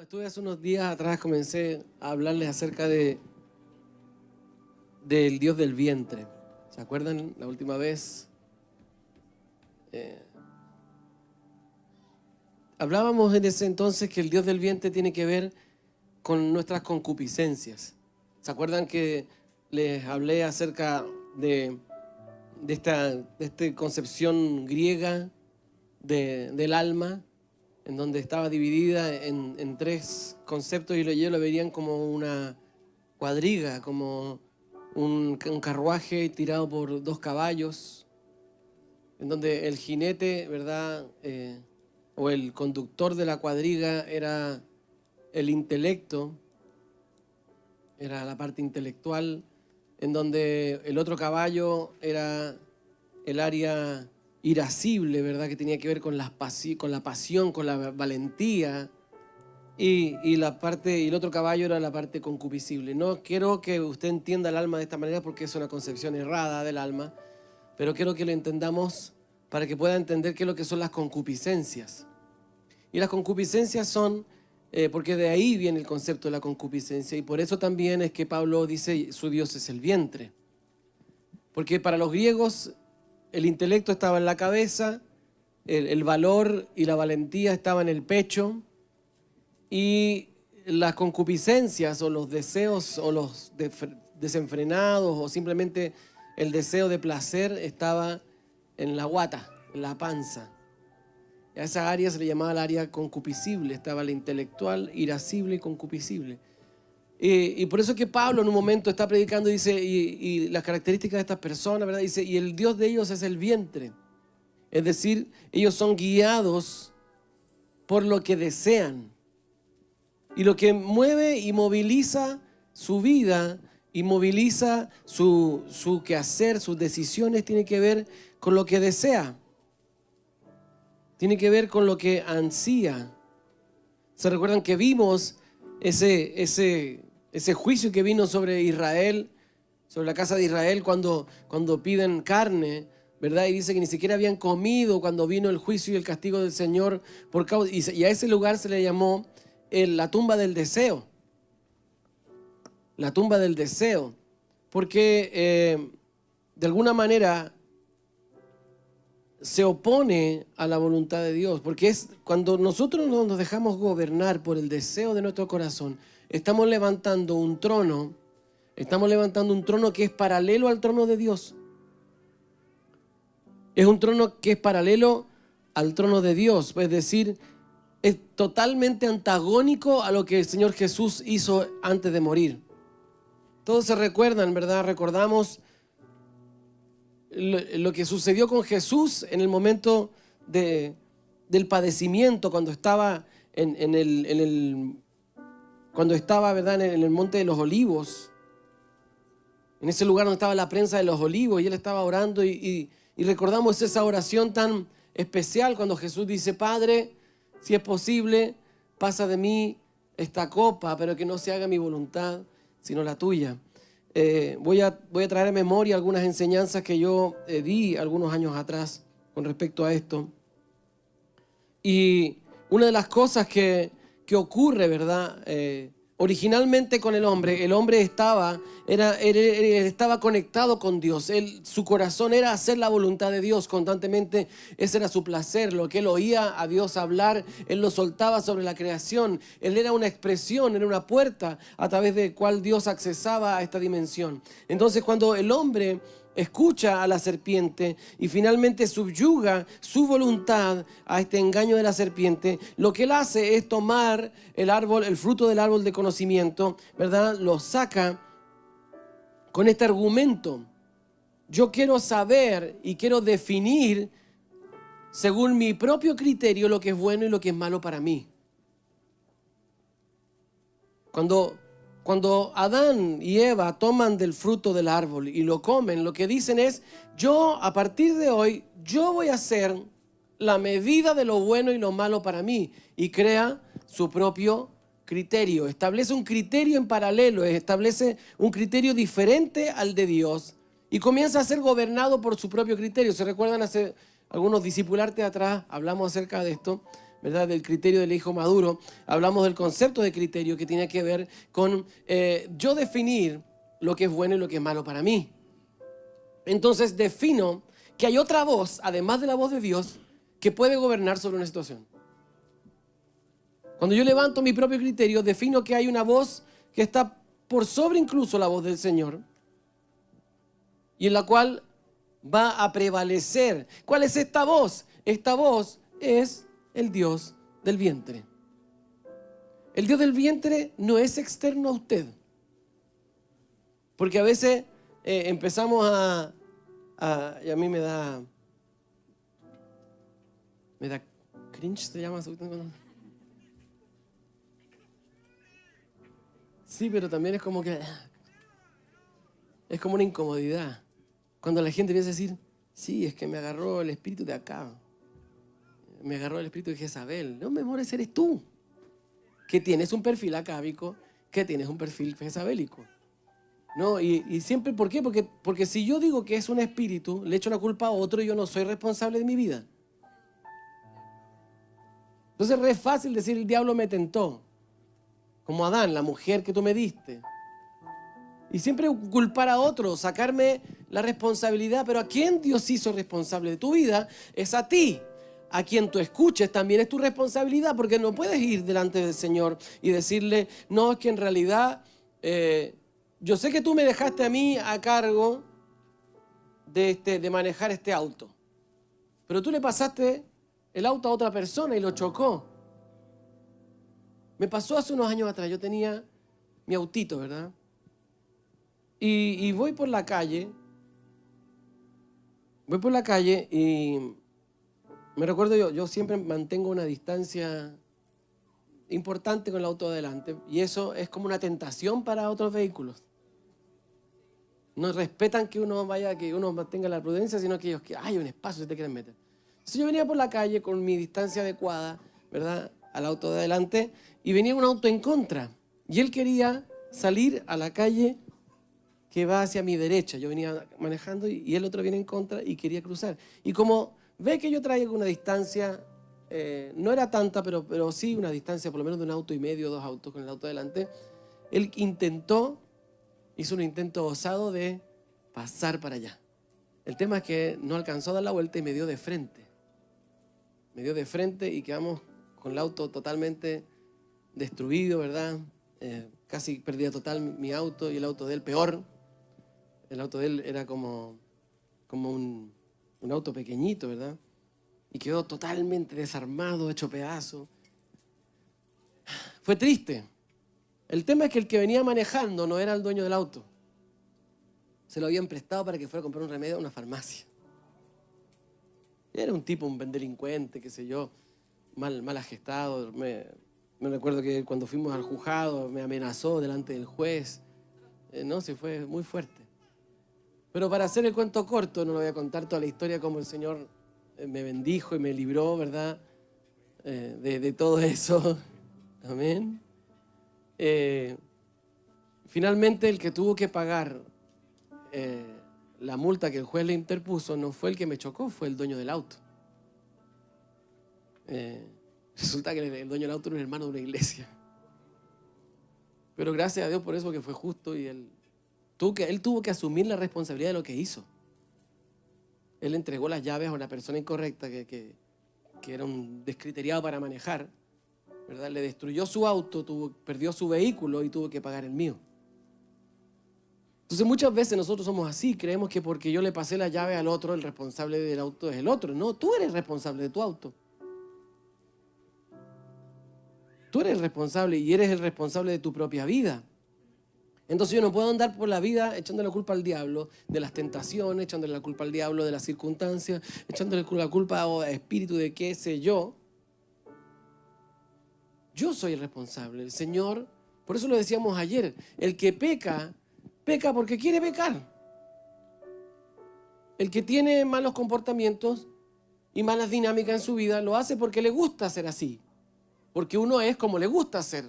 Estuve hace unos días atrás, comencé a hablarles acerca del Dios del vientre. ¿Se acuerdan la última vez? Hablábamos en ese entonces que el Dios del vientre tiene que ver con nuestras concupiscencias. ¿Se acuerdan que les hablé acerca de esta concepción griega del alma, en donde estaba dividida en tres conceptos y ellos lo verían como una cuadriga, como un carruaje tirado por dos caballos, en donde el jinete, ¿verdad?, o el conductor de la cuadriga era el intelecto, era la parte intelectual, en donde el otro caballo era el área irascible, ¿verdad?, que tenía que ver con la pasión, con la valentía, y el otro caballo era la parte concupiscible. No quiero que usted entienda el alma de esta manera porque es una concepción errada del alma, pero quiero que lo entendamos para que pueda entender qué es lo que son las concupiscencias. Y las concupiscencias son, porque de ahí viene el concepto de la concupiscencia, y por eso también es que Pablo dice su Dios es el vientre. Porque para los griegos el intelecto estaba en la cabeza, el valor y la valentía estaban en el pecho, y las concupiscencias o los deseos o los desenfrenados o simplemente el deseo de placer estaba en la guata, en la panza. A esa área se le llamaba el área concupiscible, estaba la intelectual, irascible y concupiscible. Y por eso es que Pablo en un momento está predicando y dice, y las características de estas personas, ¿verdad? Dice, y el Dios de ellos es el vientre. Es decir, ellos son guiados por lo que desean. Y lo que mueve y moviliza su vida y moviliza su quehacer, sus decisiones, tiene que ver con lo que desea. Tiene que ver con lo que ansía. ¿Se recuerdan que vimos ese juicio que vino sobre Israel, sobre la casa de Israel cuando piden carne, ¿verdad? Y dice que ni siquiera habían comido cuando vino el juicio y el castigo del Señor y a ese lugar se le llamó la tumba del deseo. La tumba del deseo. Porque de alguna manera se opone a la voluntad de Dios, porque es cuando nosotros nos dejamos gobernar por el deseo de nuestro corazón, estamos levantando un trono que es paralelo al trono de Dios. Es un trono que es paralelo al trono de Dios, es decir, es totalmente antagónico a lo que el Señor Jesús hizo antes de morir. Todos se recuerdan, ¿verdad? Recordamos lo que sucedió con Jesús en el momento del padecimiento, cuando estaba cuando estaba, ¿verdad?, en el monte de los olivos, en ese lugar donde estaba la prensa de los olivos, y él estaba orando y recordamos esa oración tan especial cuando Jesús dice, Padre, si es posible, pasa de mí esta copa, pero que no se haga mi voluntad, sino la tuya. Voy a traer a memoria algunas enseñanzas que yo di algunos años atrás con respecto a esto. Y una de las cosas que ocurre, ¿verdad? Originalmente con el hombre estaba conectado con Dios. Su corazón era hacer la voluntad de Dios constantemente. Ese era su placer, lo que él oía a Dios hablar, él lo soltaba sobre la creación. Él era una expresión, era una puerta a través de la cual Dios accesaba a esta dimensión. Entonces, cuando el hombre escucha a la serpiente y finalmente subyuga su voluntad a este engaño de la serpiente, lo que él hace es tomar el fruto del árbol de conocimiento, ¿verdad? Lo saca con este argumento. Yo quiero saber y quiero definir según mi propio criterio lo que es bueno y lo que es malo para mí. Cuando Adán y Eva toman del fruto del árbol y lo comen, lo que dicen es, a partir de hoy, yo voy a hacer la medida de lo bueno y lo malo para mí. Y crea su propio criterio. Establece un criterio en paralelo, establece un criterio diferente al de Dios y comienza a ser gobernado por su propio criterio. ¿Se recuerdan? Hace algunos discipularte atrás hablamos acerca de esto, ¿verdad?, del criterio del hijo maduro, hablamos del concepto de criterio que tiene que ver con yo definir lo que es bueno y lo que es malo para mí. Entonces defino que hay otra voz, además de la voz de Dios, que puede gobernar sobre una situación. Cuando yo levanto mi propio criterio, defino que hay una voz que está por sobre incluso la voz del Señor y en la cual va a prevalecer. ¿Cuál es esta voz? Esta voz es el Dios del vientre. El Dios del vientre no es externo a usted. Porque a veces empezamos y a mí me da cringe, ¿se llama? Sí, pero también es como que es como una incomodidad. Cuando la gente empieza a decir, sí, es que me agarró el espíritu de acá. Me agarró el espíritu de Jezabel. No, mi amor, ese eres tú. Que tienes un perfil acábico, que tienes un perfil jezabélico. No, y siempre, ¿por qué? Porque si yo digo que es un espíritu, le echo la culpa a otro y yo no soy responsable de mi vida. Entonces es re fácil decir, el diablo me tentó. Como Adán, la mujer que tú me diste. Y siempre culpar a otro, sacarme la responsabilidad. Pero ¿a quién Dios hizo responsable de tu vida? Es a ti. A quien tú escuches también es tu responsabilidad, porque no puedes ir delante del Señor y decirle, no, es que en realidad yo sé que tú me dejaste a mí a cargo de manejar este auto, pero tú le pasaste el auto a otra persona y lo chocó. Me pasó hace unos años atrás, yo tenía mi autito, ¿verdad? Y voy por la calle y me recuerdo yo siempre mantengo una distancia importante con el auto de adelante y eso es como una tentación para otros vehículos. No respetan que uno vaya, que uno mantenga la prudencia, sino que ellos, que hay un espacio si te quieren meter. Entonces yo venía por la calle con mi distancia adecuada, ¿verdad?, al auto de adelante y venía un auto en contra y él quería salir a la calle que va hacia mi derecha. Yo venía manejando y el otro viene en contra y quería cruzar. Y como ve que yo traigo una distancia, no era tanta, pero sí una distancia por lo menos de un auto y medio, 2 autos con el auto delante, él hizo un intento osado de pasar para allá. El tema es que no alcanzó a dar la vuelta y me dio de frente. Me dio de frente y quedamos con el auto totalmente destruido, ¿verdad? Casi perdía total mi auto y el auto de él peor. El auto de él era como un auto pequeñito, ¿verdad? Y quedó totalmente desarmado, hecho pedazo. Fue triste. El tema es que el que venía manejando no era el dueño del auto. Se lo habían prestado para que fuera a comprar un remedio a una farmacia. Era un tipo, un delincuente, qué sé yo, mal agestado. Me recuerdo que cuando fuimos al juzgado me amenazó delante del juez. No, se fue muy fuerte. Pero para hacer el cuento corto, no lo voy a contar toda la historia, cómo el Señor me bendijo y me libró, ¿verdad?, de todo eso. Amén. Finalmente, el que tuvo que pagar la multa que el juez le interpuso no fue el que me chocó, fue el dueño del auto. Resulta que el dueño del auto era un hermano de una iglesia. Pero gracias a Dios por eso, que fue justo y él tuvo que asumir la responsabilidad de lo que hizo. Él entregó las llaves a una persona incorrecta que era un descriteriado para manejar, ¿verdad? Le destruyó su auto, perdió su vehículo y tuvo que pagar el mío. Entonces muchas veces nosotros somos así, creemos que porque yo le pasé la llave al otro, el responsable del auto es el otro. No, tú eres responsable de tu auto. Tú eres responsable y eres el responsable de tu propia vida. Entonces yo no puedo andar por la vida echándole la culpa al diablo de las tentaciones, echándole la culpa al diablo de las circunstancias, echándole la culpa a espíritu de qué sé yo. Yo soy el responsable, el Señor. Por eso lo decíamos ayer, el que peca, peca porque quiere pecar. El que tiene malos comportamientos y malas dinámicas en su vida, lo hace porque le gusta ser así. Porque uno es como le gusta ser.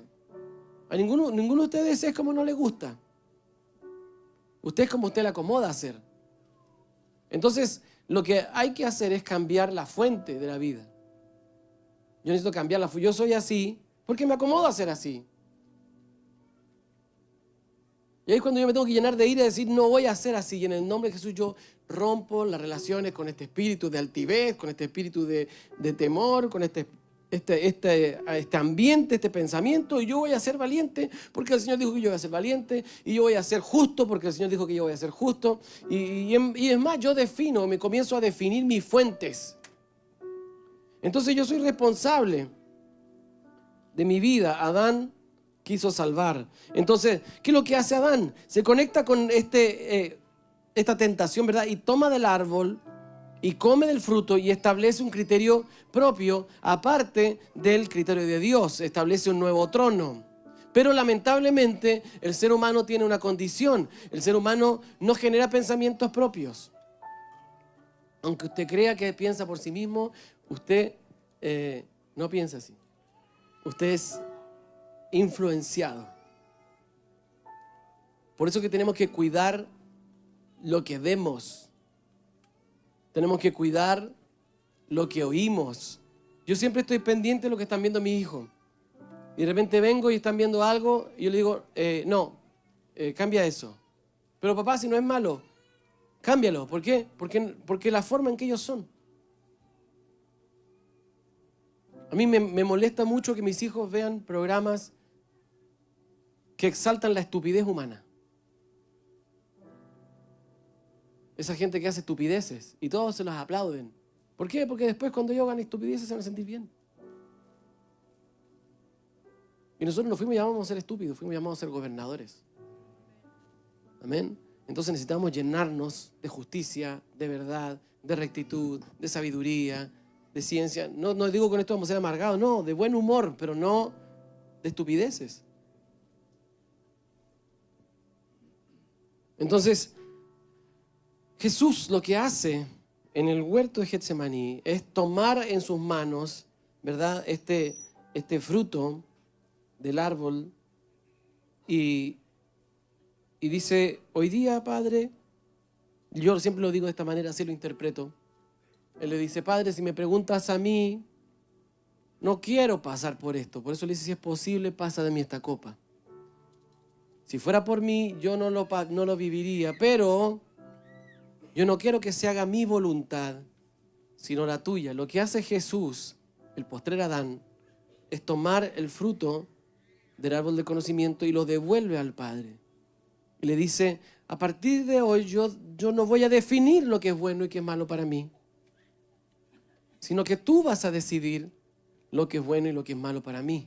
A ninguno de ustedes es como no le gusta. Usted es como usted le acomoda hacer. Entonces, lo que hay que hacer es cambiar la fuente de la vida. Yo necesito cambiarla. Yo soy así porque me acomodo a ser así. Y ahí es cuando yo me tengo que llenar de ira y decir, no voy a ser así. Y en el nombre de Jesús yo rompo las relaciones con este espíritu de altivez, con este espíritu de temor, con este ambiente, este pensamiento. Y yo voy a ser valiente porque el Señor dijo que yo voy a ser valiente. Y yo voy a ser justo porque el Señor dijo que yo voy a ser justo. Y es más, yo me comienzo a definir mis fuentes. Entonces yo soy responsable de mi vida. Adán quiso salvar. Entonces, ¿qué es lo que hace Adán? Se conecta con esta tentación, ¿verdad? Y toma del árbol y come del fruto y establece un criterio propio, aparte del criterio de Dios. Establece un nuevo trono. Pero lamentablemente el ser humano tiene una condición. El ser humano no genera pensamientos propios. Aunque usted crea que piensa por sí mismo, usted no piensa así. Usted es influenciado. Por eso que tenemos que cuidar lo que vemos. Tenemos que cuidar lo que oímos. Yo siempre estoy pendiente de lo que están viendo mis hijos. Y de repente vengo y están viendo algo y yo le digo, cambia eso. Pero papá, si no es malo, cámbialo. ¿Por qué? Porque la forma en que ellos son. A mí me molesta mucho que mis hijos vean programas que exaltan la estupidez humana. Esa gente que hace estupideces y todos se los aplauden. ¿Por qué? Porque después cuando ellos hagan estupideces se van a sentir bien. Y nosotros no fuimos llamados a ser estúpidos, fuimos llamados a ser gobernadores. Amén. Entonces necesitamos llenarnos de justicia, de verdad, de rectitud, de sabiduría, de ciencia. No digo con esto vamos a ser amargados, no, de buen humor, pero no de estupideces. Entonces, Jesús lo que hace en el huerto de Getsemaní es tomar en sus manos, ¿verdad?, este fruto del árbol y dice, hoy día, Padre, yo siempre lo digo de esta manera, así lo interpreto. Él le dice, Padre, si me preguntas a mí, no quiero pasar por esto. Por eso le dice, si es posible, pasa de mí esta copa. Si fuera por mí, yo no lo viviría, pero yo no quiero que se haga mi voluntad, sino la tuya. Lo que hace Jesús, el postrer Adán, es tomar el fruto del árbol del conocimiento y lo devuelve al Padre. Y le dice, a partir de hoy yo no voy a definir lo que es bueno y qué es malo para mí, sino que tú vas a decidir lo que es bueno y lo que es malo para mí.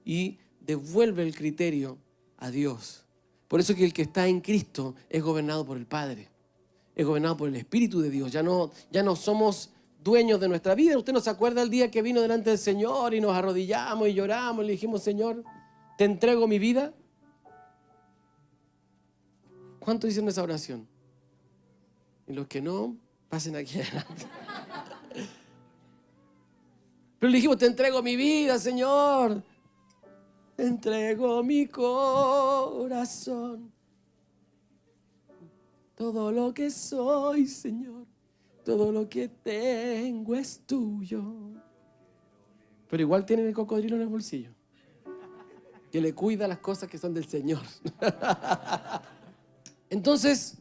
Y devuelve el criterio a Dios. Por eso que el que está en Cristo es gobernado por el Padre, es gobernado por el Espíritu de Dios. Ya no somos dueños de nuestra vida. ¿Usted no se acuerda el día que vino delante del Señor y nos arrodillamos y lloramos y le dijimos, Señor, te entrego mi vida? ¿Cuántos dicen esa oración? Y los que no, pasen aquí adelante. Pero le dijimos, te entrego mi vida, Señor. Te entrego mi corazón. Todo lo que soy, Señor. Todo lo que tengo es tuyo. Pero igual tienen el cocodrilo en el bolsillo, que le cuida las cosas que son del Señor. Entonces,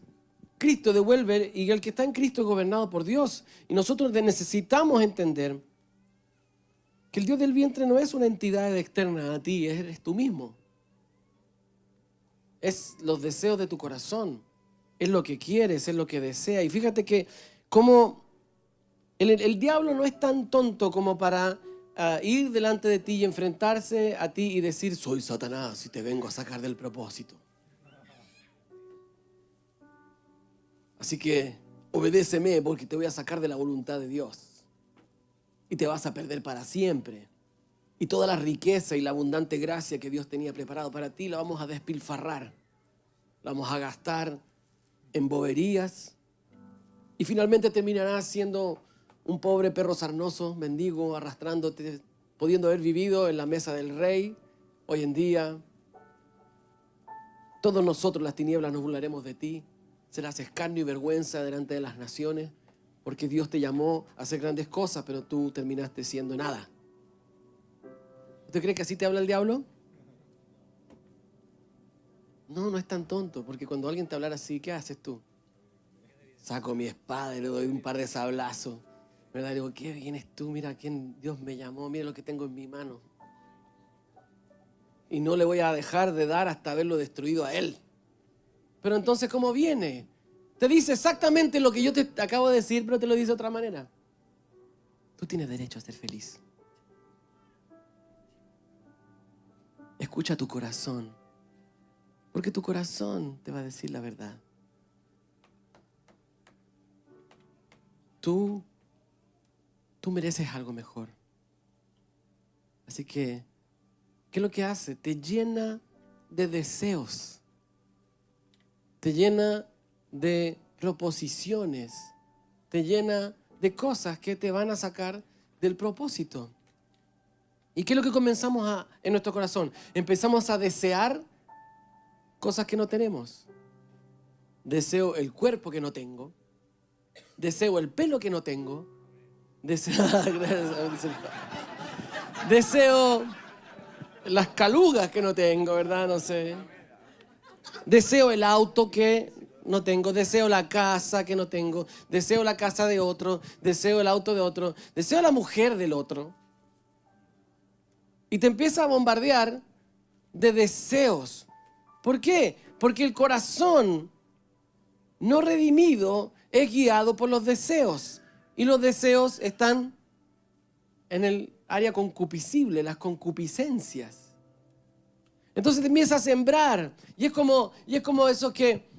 Cristo devuelve, y el que está en Cristo es gobernado por Dios. Y nosotros necesitamos entender que el Dios del vientre no es una entidad externa a ti, eres tú mismo. Es los deseos de tu corazón, es lo que quieres, es lo que desea. Y fíjate que como el diablo no es tan tonto como para ir delante de ti y enfrentarse a ti y decir, soy Satanás y te vengo a sacar del propósito. Así que obedéceme porque te voy a sacar de la voluntad de Dios. Y te vas a perder para siempre. Y toda la riqueza y la abundante gracia que Dios tenía preparado para ti la vamos a despilfarrar. La vamos a gastar en boberías. Y finalmente terminarás siendo un pobre perro sarnoso, mendigo, arrastrándote, pudiendo haber vivido en la mesa del rey. Hoy en día, todos nosotros, las tinieblas, nos burlaremos de ti. Serás escarnio y vergüenza delante de las naciones, porque Dios te llamó a hacer grandes cosas, pero tú terminaste siendo nada. ¿Usted cree que así te habla el diablo? No, no es tan tonto, porque cuando alguien te hablara así, ¿qué haces tú? Saco mi espada y le doy un par de sablazos. ¿Verdad? Le digo, ¿qué vienes tú? Mira a quién Dios me llamó, mira lo que tengo en mi mano. Y no le voy a dejar de dar hasta haberlo destruido a él. Pero entonces, ¿cómo viene? Te dice exactamente lo que yo te acabo de decir, pero te lo dice de otra manera. Tú tienes derecho a ser feliz. Escucha tu corazón, porque tu corazón te va a decir la verdad. Tú mereces algo mejor. Así que, ¿qué es lo que hace? Te llena de deseos. Te llena de proposiciones. Te llena de cosas que te van a sacar del propósito. ¿Y qué es lo que comenzamos en nuestro corazón? Empezamos a desear cosas que no tenemos. Deseo el cuerpo que no tengo. Deseo el pelo que no tengo. Deseo las calugas que no tengo, ¿verdad? No sé. Deseo el auto que no tengo. Deseo la casa que no tengo. Deseo la casa de otro. Deseo el auto de otro. Deseo la mujer del otro. Y te empieza a bombardear de deseos. ¿Por qué? Porque el corazón no redimido es guiado por los deseos. Y los deseos están en el área concupiscible, las concupiscencias. Entonces te empiezas a sembrar. Y es como eso que...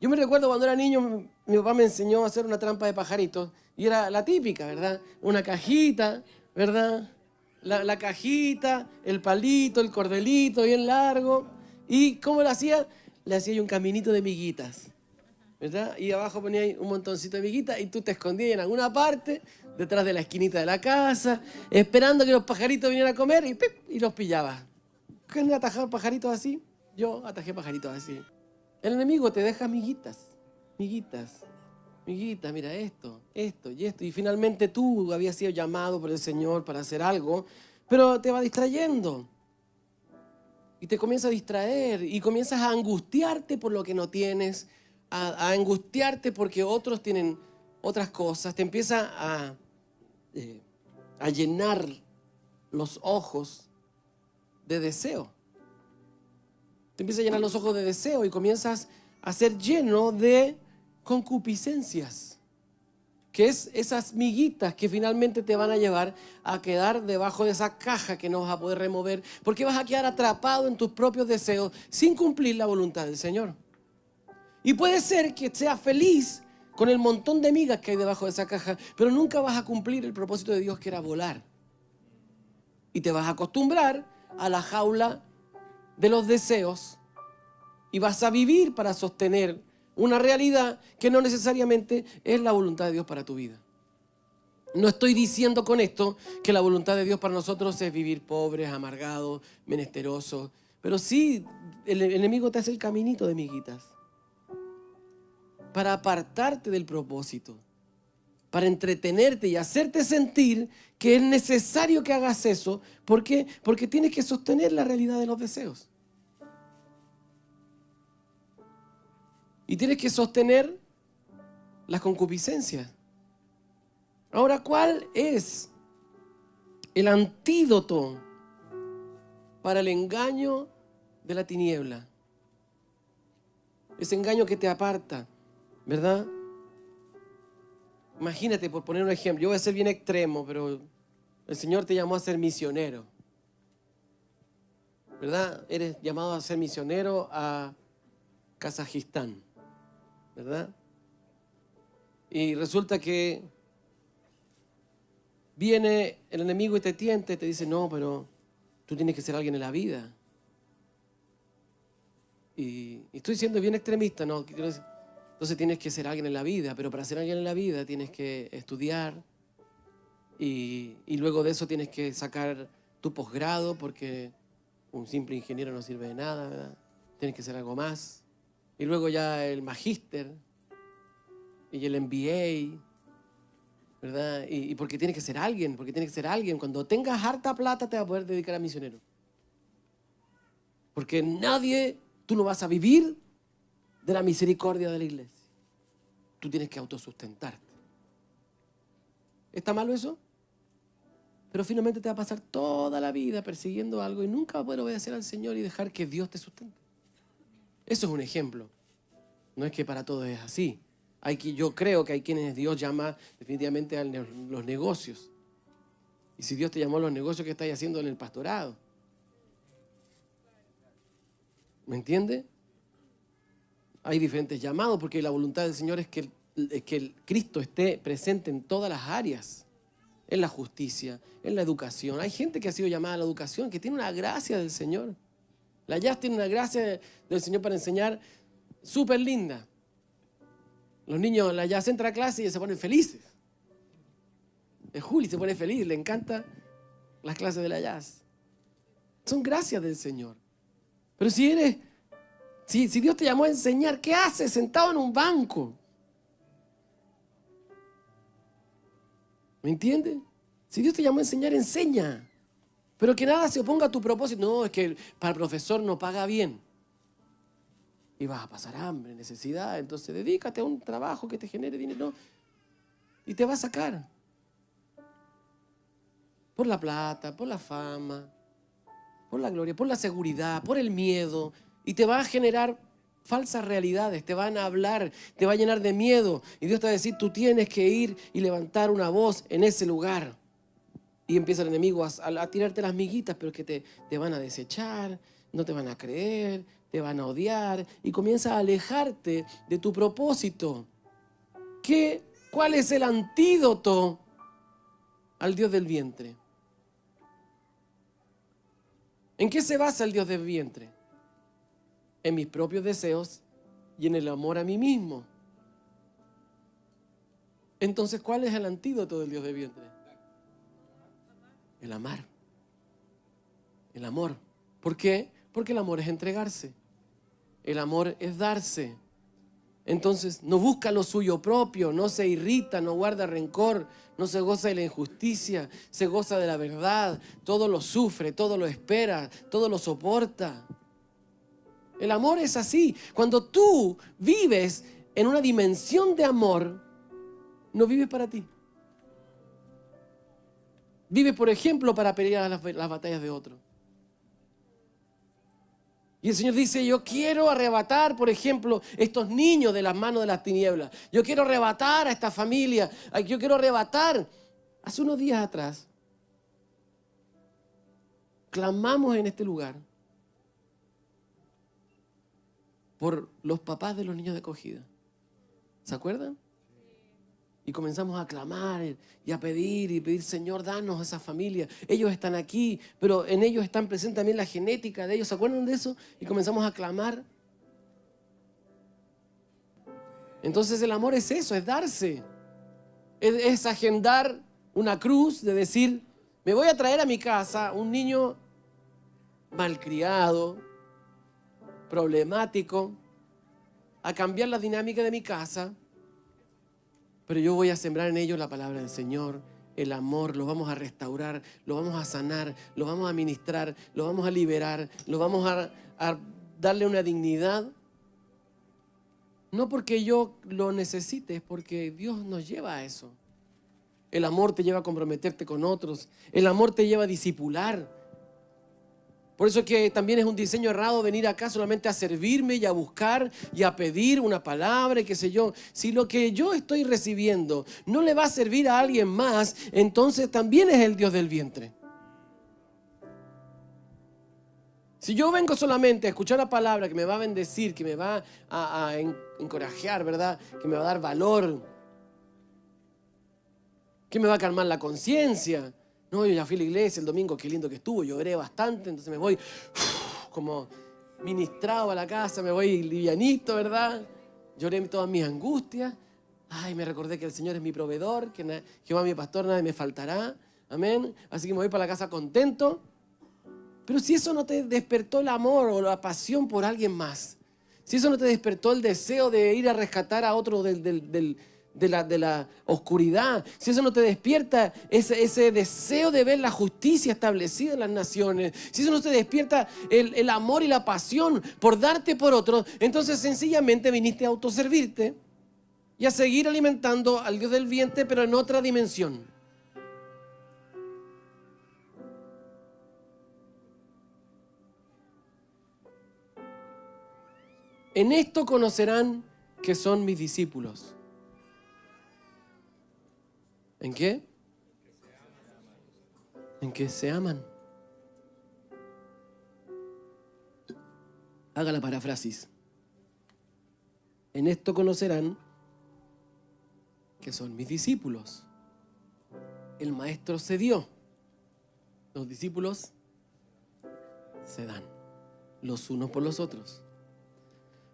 Yo me recuerdo cuando era niño, mi papá me enseñó a hacer una trampa de pajaritos. Y era la típica, ¿verdad? Una cajita, ¿verdad? La cajita, el palito, el cordelito bien largo. ¿Y cómo lo hacía? Le hacía un caminito de miguitas, ¿verdad? Y abajo ponía ahí un montoncito de miguitas y tú te escondías en alguna parte, detrás de la esquinita de la casa, esperando que los pajaritos vinieran a comer y ¡pip! Y los pillabas. ¿Quién atajaba pajaritos así? Yo atajé pajaritos así. El enemigo te deja miguitas, miguitas, miguitas, mira esto y esto. Y finalmente tú habías sido llamado por el Señor para hacer algo, pero te va distrayendo. Y te comienza a distraer y comienzas a angustiarte por lo que no tienes, a angustiarte porque otros tienen otras cosas. Te empieza a llenar los ojos de deseo. Te empieza a llenar los ojos de deseo y comienzas a ser lleno de concupiscencias, que es esas miguitas que finalmente te van a llevar a quedar debajo de esa caja que no vas a poder remover, porque vas a quedar atrapado en tus propios deseos sin cumplir la voluntad del Señor. Y puede ser que seas feliz con el montón de migas que hay debajo de esa caja, pero nunca vas a cumplir el propósito de Dios, que era volar. Y te vas a acostumbrar a la jaula de los deseos y vas a vivir para sostener una realidad que no necesariamente es la voluntad de Dios para tu vida. No estoy diciendo con esto que la voluntad de Dios para nosotros es vivir pobres, amargados, menesterosos, pero sí el enemigo te hace el caminito de miguitas para apartarte del propósito, para entretenerte y hacerte sentir que es necesario que hagas eso. ¿Por qué? Porque tienes que sostener la realidad de los deseos. Y tienes que sostener las concupiscencias. Ahora, ¿cuál es el antídoto para el engaño de la tiniebla? Ese engaño que te aparta, ¿verdad? Imagínate, por poner un ejemplo, yo voy a ser bien extremo, pero el Señor te llamó a ser misionero, ¿verdad? Eres llamado a ser misionero a Kazajistán, ¿verdad? Y resulta que viene el enemigo y te tienta y te dice, no, pero tú tienes que ser alguien en la vida. Y estoy siendo bien extremista, ¿no? Entonces tienes que ser alguien en la vida, pero para ser alguien en la vida tienes que estudiar y luego de eso tienes que sacar tu posgrado, porque un simple ingeniero no sirve de nada, ¿verdad? Tienes que ser algo más. Y luego ya el magíster y el MBA ¿verdad? Y porque tienes que ser alguien, Cuando tengas harta plata te vas a poder dedicar a misionero. Porque tú no vas a vivir de la misericordia de la iglesia. Tú tienes que autosustentarte. ¿Está malo eso? Pero finalmente te va a pasar toda la vida persiguiendo algo y nunca vas a poder obedecer al Señor y dejar que Dios te sustente. Eso es un ejemplo. No es que para todos es así. Yo creo que hay quienes Dios llama definitivamente a los negocios. Y si Dios te llamó a los negocios, ¿qué estás haciendo en el pastorado? ¿Me entiende? Hay diferentes llamados porque la voluntad del Señor es que el Cristo esté presente en todas las áreas. En la justicia, en la educación. Hay gente que ha sido llamada a la educación, que tiene una gracia del Señor. La Jazz tiene una gracia del Señor para enseñar súper linda. Los niños, la Jazz entra a clase y ellos se ponen felices. El Juli se pone feliz, le encantan las clases de la Jazz. Son gracias del Señor. Pero si Dios te llamó a enseñar, ¿qué haces sentado en un banco? ¿Me entiendes? Si Dios te llamó a enseñar, enseña. Pero que nada se oponga a tu propósito. No, es que para el profesor no paga bien. Y vas a pasar hambre, necesidad. Entonces dedícate a un trabajo que te genere dinero. Y te va a sacar. Por la plata, por la fama, por la gloria, por la seguridad, por el miedo. Y te va a generar falsas realidades, te van a hablar, te va a llenar de miedo. Y Dios te va a decir, tú tienes que ir y levantar una voz en ese lugar. Y empieza el enemigo a tirarte las miguitas, pero que te van a desechar, no te van a creer, te van a odiar. Y comienza a alejarte de tu propósito. ¿Cuál es el antídoto al Dios del vientre? ¿En qué se basa el Dios del vientre? En mis propios deseos y en el amor a mí mismo. Entonces, ¿cuál es el antídoto del Dios del vientre? El amar. El amor. ¿Por qué? Porque el amor es entregarse. El amor es darse. Entonces, no busca lo suyo propio, no se irrita, no guarda rencor, no se goza de la injusticia, se goza de la verdad, todo lo sufre, todo lo espera, todo lo soporta. El amor es así. Cuando tú vives en una dimensión de amor, no vives para ti. Vives, por ejemplo, para pelear las batallas de otros. Y el Señor dice, yo quiero arrebatar, por ejemplo, estos niños de las manos de las tinieblas. Yo quiero arrebatar a esta familia. Yo quiero arrebatar. Hace unos días atrás, clamamos en este lugar por los papás de los niños de acogida. ¿Se acuerdan? Y comenzamos a clamar y a pedir, Señor, danos a esa familia. Ellos están aquí, pero en ellos están presentes también la genética de ellos. ¿Se acuerdan de eso? Y comenzamos a clamar. Entonces el amor es eso, es darse. Es agendar una cruz de decir, me voy a traer a mi casa un niño malcriado, problemático, a cambiar la dinámica de mi casa, pero yo voy a sembrar en ellos la palabra del Señor, el amor, lo vamos a restaurar, lo vamos a sanar, lo vamos a ministrar, lo vamos a liberar, lo vamos a darle una dignidad. No porque yo lo necesite, es porque Dios nos lleva a eso. El amor te lleva a comprometerte con otros, el amor te lleva a discipular. Por eso es que también es un diseño errado venir acá solamente a servirme y a buscar y a pedir una palabra y qué sé yo. Si lo que yo estoy recibiendo no le va a servir a alguien más, entonces también es el Dios del vientre. Si yo vengo solamente a escuchar la palabra que me va a bendecir, que me va a encorajar, ¿verdad? Que me va a dar valor, que me va a calmar la conciencia. No, yo ya fui a la iglesia el domingo, qué lindo que estuvo, lloré bastante, entonces me voy como ministrado a la casa, me voy livianito, ¿verdad? Lloré todas mis angustias. Ay, me recordé que el Señor es mi proveedor, que Jehová es mi pastor, nada me faltará. Amén. Así que me voy para la casa contento. Pero si eso no te despertó el amor o la pasión por alguien más, si eso no te despertó el deseo de ir a rescatar a otro del de la oscuridad, si eso no te despierta ese deseo de ver la justicia establecida en las naciones, si eso no te despierta el amor y la pasión por darte por otros, entonces sencillamente viniste a autoservirte y a seguir alimentando al Dios del vientre, pero en otra dimensión. En esto conocerán que son mis discípulos. ¿En qué? En que se aman. Haga la paráfrasis. En esto conocerán que son mis discípulos. El maestro se dio. Los discípulos se dan los unos por los otros.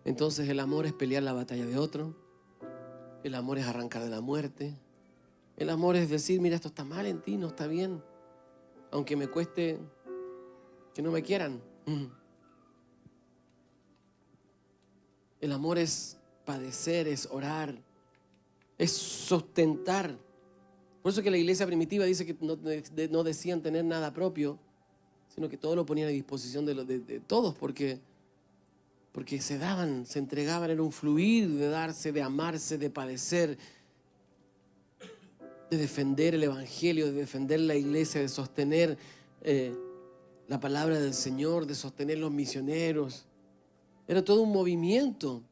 Entonces el amor es pelear la batalla de otro. El amor es arrancar de la muerte. El amor es decir, mira, esto está mal en ti, no está bien. Aunque me cueste que no me quieran. El amor es padecer, es orar, es sustentar. Por eso que la iglesia primitiva dice que no decían tener nada propio, sino que todo lo ponían a disposición de todos, porque se daban, se entregaban, era un fluir de darse, de amarse, de padecer, de defender el evangelio, de defender la iglesia, de sostener la palabra del Señor, de sostener los misioneros. Era todo un movimiento.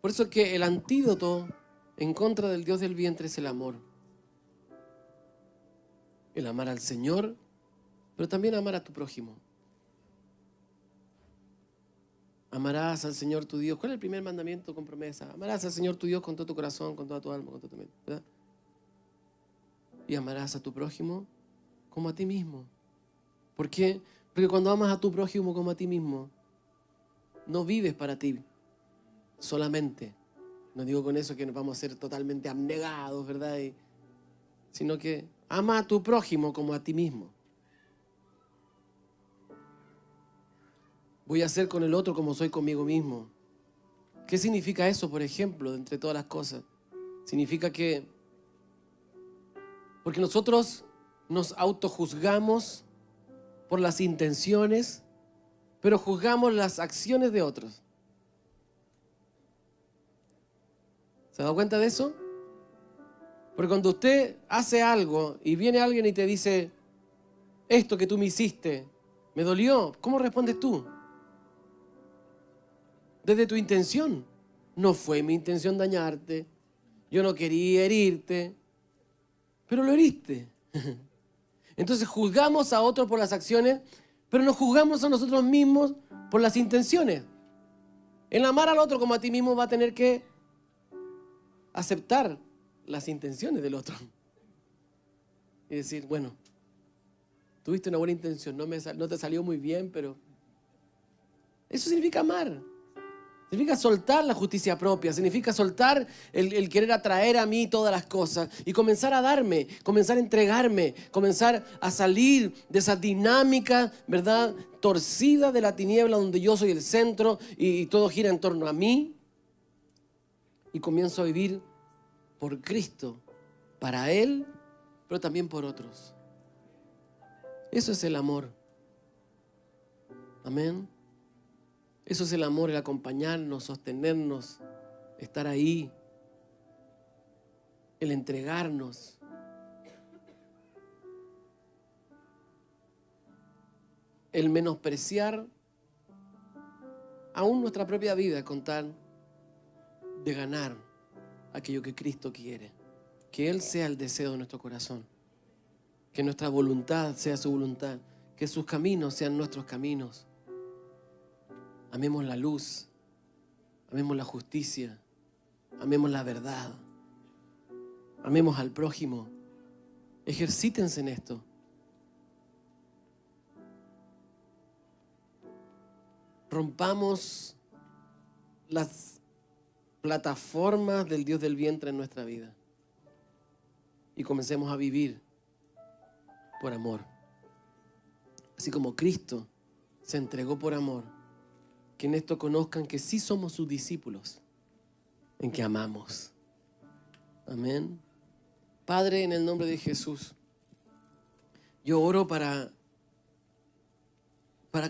Por eso que el antídoto en contra del Dios del vientre es el amor. El amar al Señor, pero también amar a tu prójimo. Amarás al Señor tu Dios. ¿Cuál es el primer mandamiento con promesa? Amarás al Señor tu Dios con todo tu corazón, con toda tu alma, con toda tu mente, ¿verdad? Y amarás a tu prójimo como a ti mismo. ¿Por qué? Porque cuando amas a tu prójimo como a ti mismo, no vives para ti solamente. No digo con eso que nos vamos a ser totalmente abnegados, ¿verdad? Sino que ama a tu prójimo como a ti mismo. Voy a ser con el otro como soy conmigo mismo. ¿Qué significa eso, por ejemplo, de entre todas las cosas? Significa que porque nosotros nos autojuzgamos por las intenciones, pero juzgamos las acciones de otros. ¿Se ha dado cuenta de eso? Porque cuando usted hace algo y viene alguien y te dice, esto que tú me hiciste, me dolió, ¿cómo respondes tú? Desde tu intención. No fue mi intención dañarte, yo no quería herirte, pero lo heriste. Entonces juzgamos a otros por las acciones, pero nos juzgamos a nosotros mismos por las intenciones. El amar al otro como a ti mismo va a tener que aceptar las intenciones del otro. Y decir, bueno, tuviste una buena intención, no te salió muy bien, pero eso significa amar. Significa soltar la justicia propia, significa soltar el querer atraer a mí todas las cosas y comenzar a darme, comenzar a entregarme, comenzar a salir de esa dinámica, ¿verdad?, torcida de la tiniebla donde yo soy el centro y todo gira en torno a mí, y comienzo a vivir por Cristo, para Él, pero también por otros. Eso es el amor. Amén. Eso es el amor, el acompañarnos, sostenernos, estar ahí, el entregarnos. El menospreciar aún nuestra propia vida con tal de ganar aquello que Cristo quiere. Que Él sea el deseo de nuestro corazón. Que nuestra voluntad sea su voluntad. Que sus caminos sean nuestros caminos. Amemos la luz, amemos la justicia, amemos la verdad, amemos al prójimo. Ejercítense en esto. Rompamos las plataformas del Dios del vientre en nuestra vida y comencemos a vivir por amor. Así como Cristo se entregó por amor, que en esto conozcan que sí somos sus discípulos, en que amamos. Amén. Padre, en el nombre de Jesús, yo oro para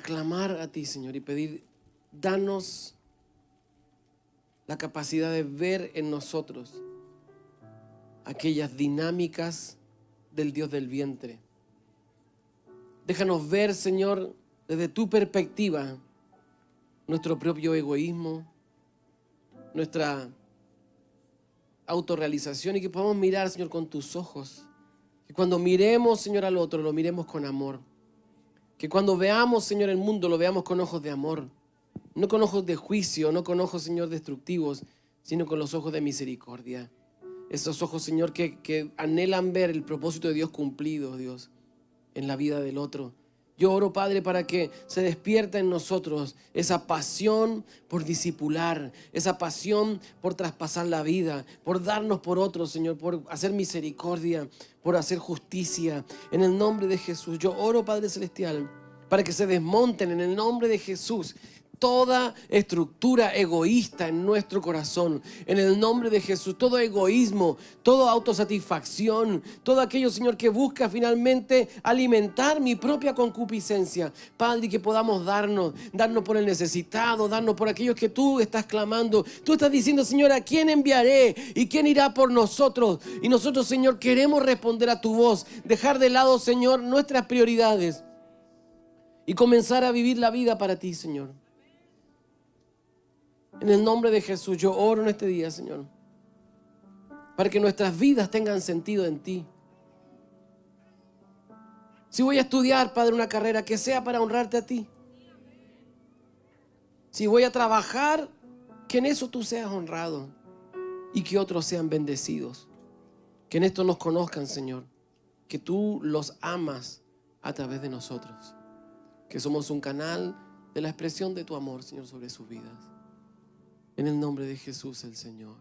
clamar a ti, Señor, y pedir, danos la capacidad de ver en nosotros aquellas dinámicas del Dios del vientre. Déjanos ver, Señor, desde tu perspectiva, nuestro propio egoísmo, nuestra autorrealización, y que podamos mirar, Señor, con tus ojos. Que cuando miremos, Señor, al otro, lo miremos con amor. Que cuando veamos, Señor, el mundo, lo veamos con ojos de amor. No con ojos de juicio, no con ojos, Señor, destructivos, sino con los ojos de misericordia. Esos ojos, Señor, que anhelan ver el propósito de Dios cumplido, Dios, en la vida del otro. Yo oro, Padre, para que se despierta en nosotros esa pasión por discipular, esa pasión por traspasar la vida, por darnos por otros, Señor, por hacer misericordia, por hacer justicia. En el nombre de Jesús, yo oro, Padre Celestial, para que se desmonten en el nombre de Jesús toda estructura egoísta en nuestro corazón, en el nombre de Jesús, todo egoísmo, toda autosatisfacción, todo aquello, Señor, que busca finalmente alimentar mi propia concupiscencia. Padre, que podamos darnos por el necesitado, darnos por aquellos que tú estás clamando. Tú estás diciendo, Señor, ¿a quién enviaré? ¿Y quién irá por nosotros? Y nosotros, Señor, queremos responder a tu voz, dejar de lado, Señor, nuestras prioridades y comenzar a vivir la vida para ti, Señor. En el nombre de Jesús, yo oro en este día, Señor, para que nuestras vidas tengan sentido en ti. Si voy a estudiar, Padre, una carrera, que sea para honrarte a ti. Si voy a trabajar, que en eso tú seas honrado y que otros sean bendecidos. Que en esto nos conozcan, Señor, que tú los amas a través de nosotros. Que somos un canal de la expresión de tu amor, Señor, sobre sus vidas. En el nombre de Jesús el Señor.